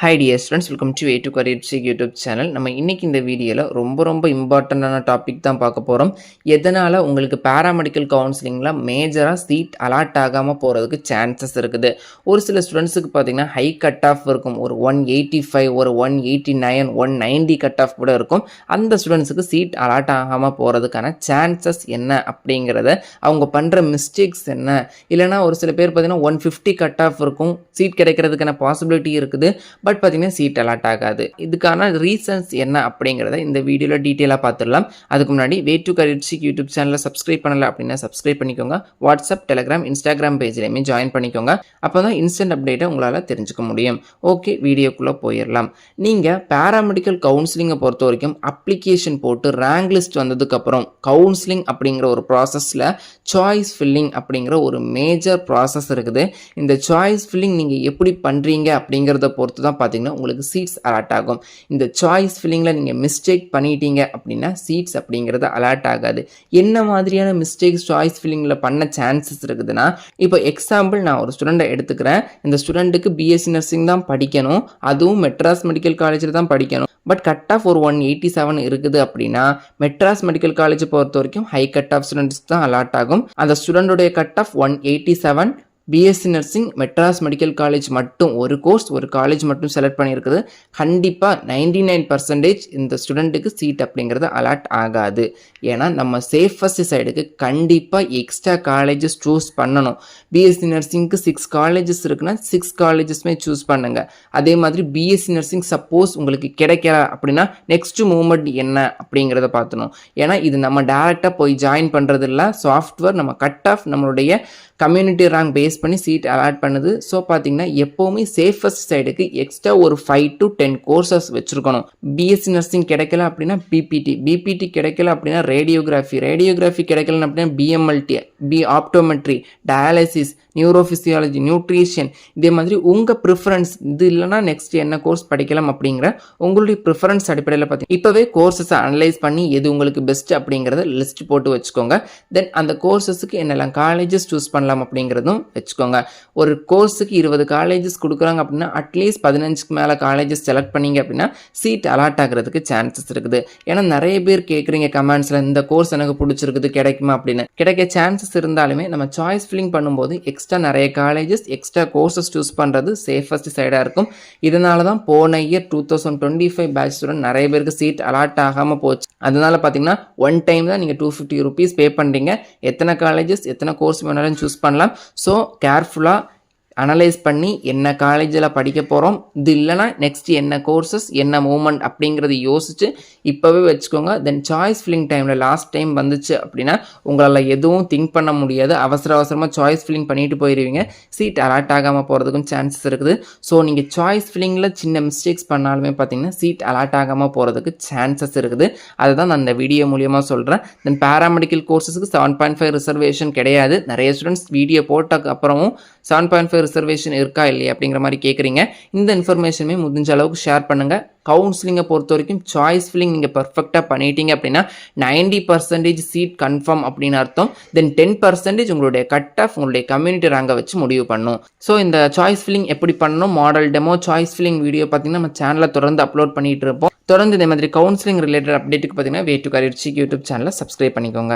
Hi dear students, welcome to A2 Career Check YouTube channel. நம்ம இன்னைக்கு இந்த வீடியோல ரொம்ப இம்பார்ட்டன்டான டாபிக் தான் பார்க்க போறோம். எதனால உங்களுக்கு பாராமெடிக்கல் கவுன்சிலிங்ல மேஜரா சீட் அலாட் ஆகாம போறதுக்கு சான்சஸ் இருக்குது. ஒரு சில ஸ்டூடண்ட்ஸ்க்கு பாத்தீங்கன்னா ஹை கட் ஆஃப் இருக்கும். ஒரு 185, ஒரு 189, 190 கட் ஆஃப் கூட இருக்கும். அந்த ஸ்டூடண்ட்ஸ்க்கு சீட் அலாட் ஆகாம போறதுக்கான சான்சஸ் என்ன அப்படிங்கறத, அவங்க பண்ற மிஸ்டேக்ஸ் என்ன, இல்லனா ஒரு சில பேர் பாத்தீங்கன்னா 150 கட் ஆஃப் இருக்கும். சீட் கிடைக்கிறதுக்கான பாசிபிலிட்டி இருக்குது. பட் பார்த்தீங்கன்னா சீட் அலாட் ஆகாது. இதுக்கான ரீசன்ஸ் என்ன அப்படிங்கிறத இந்த வீடியோவில் டீட்டெயிலாக பார்த்துடலாம். அதுக்கு முன்னாடி A2 Career Check யூடியூப் சேனலை சப்ஸ்கிரைப் பண்ணலை அப்படின்னா சப்ஸ்கிரைப் பண்ணிக்கோங்க. வாட்ஸ்அப், டெலிகிராம், இன்ஸ்டாகிராம் பேஜ்லையுமே ஜாயின் பண்ணிக்கோங்க. அப்போ தான் இன்ஸ்டன்ட் அப்டேட்டை உங்களால் தெரிஞ்சுக்க முடியும். ஓகே, வீடியோக்குள்ளே போயிடலாம். நீங்கள் பாராமெடிக்கல் கவுன்சிலிங்கை பொறுத்த வரைக்கும் அப்ளிகேஷன் போட்டு ரேங்க் லிஸ்ட் வந்ததுக்கப்புறம் கவுன்சிலிங் அப்படிங்கிற ஒரு ப்ராசஸில் சாய்ஸ் ஃபில்லிங் அப்படிங்கிற ஒரு மேஜர் ப்ராசஸ் இருக்குது. இந்த சாய்ஸ் ஃபில்லிங் நீங்கள் எப்படி பண்ணுறீங்க அப்படிங்கிறத பொறுத்து தான் பார்த்தீங்கன்னா உங்களுக்கு சீட்ஸ் அலாட் ஆகும். இந்த சாய்ஸ் ஃபில்லிங்கில் நீங்கள் மிஸ்டேக் பண்ணிட்டீங்க அப்படின்னா சீட்ஸ் அப்படிங்கிறது அலாட் ஆகாது. என்ன மாதிரியான மிஸ்டேக்ஸ் சாய்ஸ் ஃபில்லிங்கில் பண்ண சான்சஸ் இருக்குதுன்னா, இப்போ எக்ஸாம்பிள் நான் ஒரு ஸ்டூடெண்ட்டை எடுத்துக்கிறேன். இந்த ஸ்டூடெண்ட்டுக்கு பிஎஸ்சி நர்சிங் தான் படிக்கணும், அதுவும் மெட்ராஸ் மெடிக்கல் காலேஜில் தான் படிக்கணும். பட் கட் ஆஃப் ஒரு 187 இருக்குது அப்படின்னா மெட்ராஸ் மெடிக்கல் காலேஜ் பொறுத்த வரைக்கும் ஹை கட் ஆஃப் ஸ்டூடெண்ட்ஸ் தான் அலாட் ஆகும். அந்த ஸ்டூடெண்டோடைய cut off 187. BSc nursing Madras Medical College மட்டும் ஒரு கோர்ஸ் ஒரு காலேஜ் மட்டும் செலக்ட் பண்ணியிருக்குது. கண்டிப்பாக 99% இந்த ஸ்டூடெண்ட்டுக்கு சீட் அப்படிங்கிறது அலாட் ஆகாது. ஏன்னா நம்ம சேஃபஸ்ட் சைடுக்கு கண்டிப்பாக எக்ஸ்ட்ரா காலேஜஸ் சூஸ் பண்ணணும். பிஎஸ்சி நர்சிங்க்கு 6 காலேஜஸ் இருக்குன்னா 6 காலேஜஸ்மே சூஸ் பண்ணுங்க. அதே மாதிரி பிஎஸ்சி நர்சிங் சப்போஸ் உங்களுக்கு கிடைக்கல அப்படின்னா நெக்ஸ்ட் மூவ்மெண்ட் என்ன அப்படிங்கிறத பார்த்துணும். ஏன்னா இது நம்ம டேரெக்டாக போய் ஜாயின் பண்ணுறது இல்லை. சாஃப்ட்வேர் நம்ம கட் ஆஃப் நம்மளுடைய கம்யூனிட்டி ரேங்க் பேஸ் பண்ணி சீட் அலாட் பண்ணுது. ஸோ பார்த்தீங்கன்னா எப்போவுமே சேஃபஸ்ட் சைடுக்கு எக்ஸ்ட்ரா ஒரு 5 to 10 கோர்சஸ் வச்சுருக்கணும். பிஎஸ்சி நர்சிங் கிடைக்கல அப்படின்னா பிபிடி கிடைக்கல அப்படின்னா ரேடியோகிராஃபி கிடைக்கல அப்படின்னா பிஎம்எல்டி, ஆப்டோமெட்ரி, டயாலிசிஸ், நியூரோஃபிசியாலஜி, நியூட்ரிஷன், இதே மாதிரி உங்கள் ப்ரிஃபரன்ஸ் இது இல்லைனா நெக்ஸ்ட் என்ன கோர்ஸ் படிக்கலாம் அப்படிங்கிற உங்களுடைய ப்ரிஃபரன்ஸ் அடிப்படையில் பார்த்தீங்கன்னா இப்போவே கோர்சஸை அனலைஸ் பண்ணி எது உங்களுக்கு பெஸ்ட் அப்படிங்கிறத லிஸ்ட் போட்டு வச்சுக்கோங்க. தென் அந்த கோர்சஸுக்கு என்னெல்லாம் காலேஜஸ் சூஸ் பண்ணலாம் அப்படிங்கிறதும் வச்சுக்கோங்க. ஒரு கோர்ஸுக்கு 20 காலேஜஸ் கொடுக்குறாங்க அப்படின்னா அட்லீஸ்ட் 15க்கு மேலே காலேஜஸ் செலக்ட் பண்ணிங்க அப்படின்னா சீட் அலாட் ஆகிறதுக்கு சான்சஸ் இருக்குது. ஏன்னா நிறைய பேர் கேட்குறீங்க கமெண்ட்ஸில், இந்த கோர்ஸ் எனக்கு பிடிச்சிருக்குது கிடைக்குமா அப்படின்னு. கிடைக்க சான்சஸ் இருந்தாலுமே நம்ம சாய்ஸ் ஃபில்லிங் பண்ணும்போது எக்ஸ்ட்ரா நிறைய காலேஜஸ் எக்ஸ்ட்ரா கோர்சஸ் சூஸ் பண்ணுறது சேஃபஸ்ட் சைடாக இருக்கும். இதனால தான் போன இயர் 2025 பேட்ச் ஸ்டூடெண்ட் நிறைய பேருக்கு சீட் அலாட் ஆகாமல் போச்சு. அதனால பார்த்தீங்கன்னா ஒன் டைம் தான் நீங்கள் 250 rupees பே பண்ணுறீங்க. எத்தனை காலேஜஸ் எத்தனை கோர்ஸ் வேணாலும் சூஸ் பண்ணலாம். ஸோ கேர்ஃபுல்லாக அனலைஸ் பண்ணி என்ன காலேஜில் படிக்க போகிறோம், இது இல்லைனா நெக்ஸ்ட் என்ன கோர்சஸ் என்ன மூவ்மெண்ட் அப்படிங்கிறது யோசிச்சு இப்போவே வச்சுக்கோங்க. தென் சாய்ஸ் ஃபில்லிங் டைமில் லாஸ்ட் டைம் வந்துச்சு அப்படின்னா உங்களால் எதுவும் திங்க் பண்ண முடியாது. அவசரமாக சாய்ஸ் ஃபில்லிங் பண்ணிட்டு போயிடுவீங்க. சீட் அலாட் ஆகாமல் போகிறதுக்கும் சான்சஸ் இருக்குது. ஸோ நீங்கள் சாய்ஸ் ஃபில்லிங்கில் சின்ன மிஸ்டேக்ஸ் பண்ணாலுமே பார்த்தீங்கன்னா சீட் அலாட் ஆகாமல் போகிறதுக்கு சான்சஸ் இருக்குது. அதை தான் நான் இந்த வீடியோ மூலியமாக சொல்கிறேன். தென் பாராமெடிக்கல் கோர்சஸுக்கு 7.5 ரிசர்வேஷன் கிடையாது. நிறைய ஸ்டூடெண்ட்ஸ் வீடியோ போட்டதுக்கு அப்புறமும் 7.5 ரிசர்வேஷன் இருக்கா இல்லையா அப்படிங்கிற மாதிரி கேட்குறீங்க. இந்த இன்ஃபர்மேஷனுமே முடிஞ்ச அளவுக்கு ஷேர் பண்ணுங்கள். கவுன்சிலிங்கை பொறுத்த வரைக்கும் சாய்ஸ் ஃபில்லிங் நீங்கள் பர்ஃபெக்டாக பண்ணிட்டீங்க அப்படின்னா 90% சீட் கன்ஃபார்ம் அப்படின்னு அர்த்தம். தென் 10% உங்களுடைய கட் ஆஃப் உங்களுடைய கம்யூனிட்டி ரேங்கை வச்சு முடிவு பண்ணும். ஸோ இந்த சாய்ஸ் ஃபில்லிங் எப்படி பண்ணணும், model demo, choice filling video பார்த்தீங்கன்னா நம்ம சேனலில் தொடர்ந்து அப்லோட் பண்ணிட்டு இருப்போம். தொடர்ந்து இதே மாதிரி கவுன்சிலிங் ரிலேட்டட் அப்டேட்டுக்கு பார்த்தீங்கன்னா A2 Career Check யூடியூப் சேனலை சப்ஸ்கிரைப் பண்ணிக்கோங்க.